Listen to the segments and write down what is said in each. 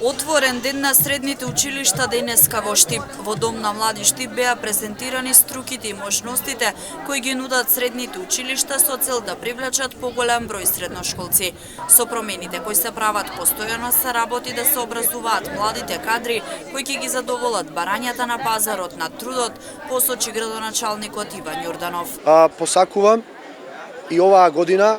Отворен ден на средните училишта денеска во Штип. Во Дом на млади Штип беа презентирани струките и можностите кои ги нудат средните училишта со цел да привлечат поголем број средношколци. Со промените кои се прават постојано се работи да се образуваат младите кадри кои ќе ги задоволат барањата на пазарот на трудот, посочи градоначалникот Иван Јорданов. Посакувам и оваа година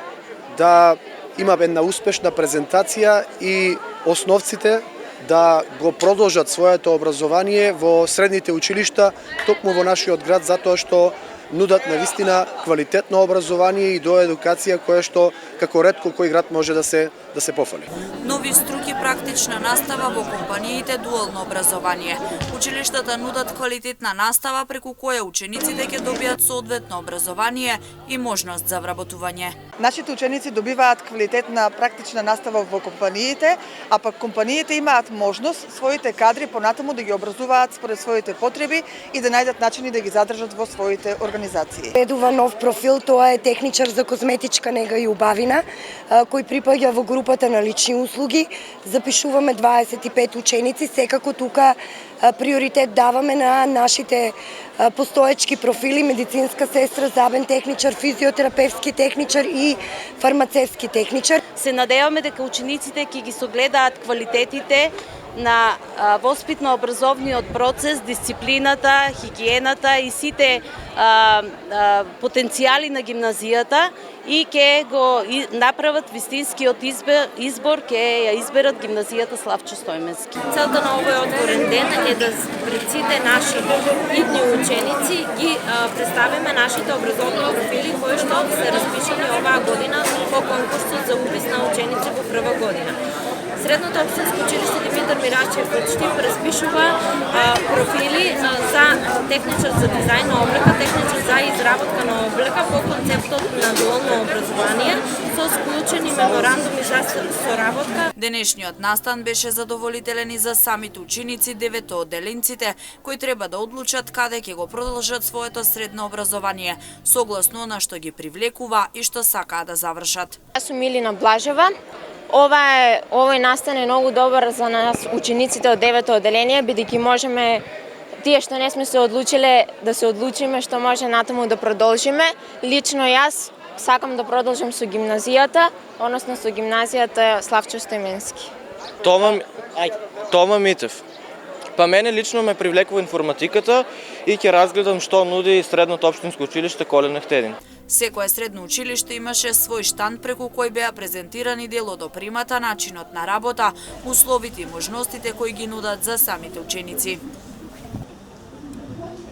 да има една успешна презентација и основците да го продолжат своето образование во средните училишта токму во нашиот град, затоа што нудат навистина квалитетно образование и до едукација која што како ретко кој град може да се пофали. Нови струки, практична настава во компаниите, дуално образование. Училиштата нудат квалитетна настава преку која учениците ќе добијат соодветно образование и можност за вработување. Нашите ученици добиваат квалитетна практична настава во компаниите, а пак компаниите имаат можност своите кадри понатаму да ги образуваат според своите потреби и да најдат начини да ги задржат во своите организации. Ведува нов профил, тоа е техничар за козметичка нега и убавина, кој припаѓа во групата на лични услуги. Запишуваме 25 ученици, секако тука приоритет даваме на нашите постоечки профили: медицинска сестра, забен техничар, физиотерапевски техничар и фармацевски техничар. Се надеваме дека учениците ќе ги согледаат квалитетите на воспитно-образовниот процес, дисциплината, хигиената и сите потенцијали на гимназијата и ќе го направат вистинскиот избор, ќе ја изберат гимназијата Славчо Стојменски. Целта на овој отворен ден е да пред сите наши идни ученици ги представиме нашите образовни профили кои што се распишани оваа година по конкурсот за упис на ученици во прва година. Средното општинско училиште Димитар Мирачев од Штип распишува профили за техничар за дизајн на облека, техничар за изработка на облека по концептот на дуално образование со склучени меморандуми за соработка. Денешниот настан беше задоволителен и за самите ученици, 9 одделенците, кои треба да одлучат каде ќе го продолжат своето средно образование, согласно на што ги привлекува и што сакаат да завршат. Јас сум Милина Блажева. Овој настан е многу добар за нас, учениците од 9-то одделение, бидејќи можеме тие што не сме се одлучиле да се одлучиме што може натаму да продолжиме. Лично јас сакам да продолжам со гимназијата, односно со гимназијата Славчо Стојменски. Тома Митев. Па мене лично ме привлекува информатиката и ќе разгледам што нуди средното општинско училиште Колен Ехтедин. Секое средно училиште имаше свој штанд преку кој беа презентирани дел од опримата, начинот на работа, условите и можностите кои ги нудат за самите ученици.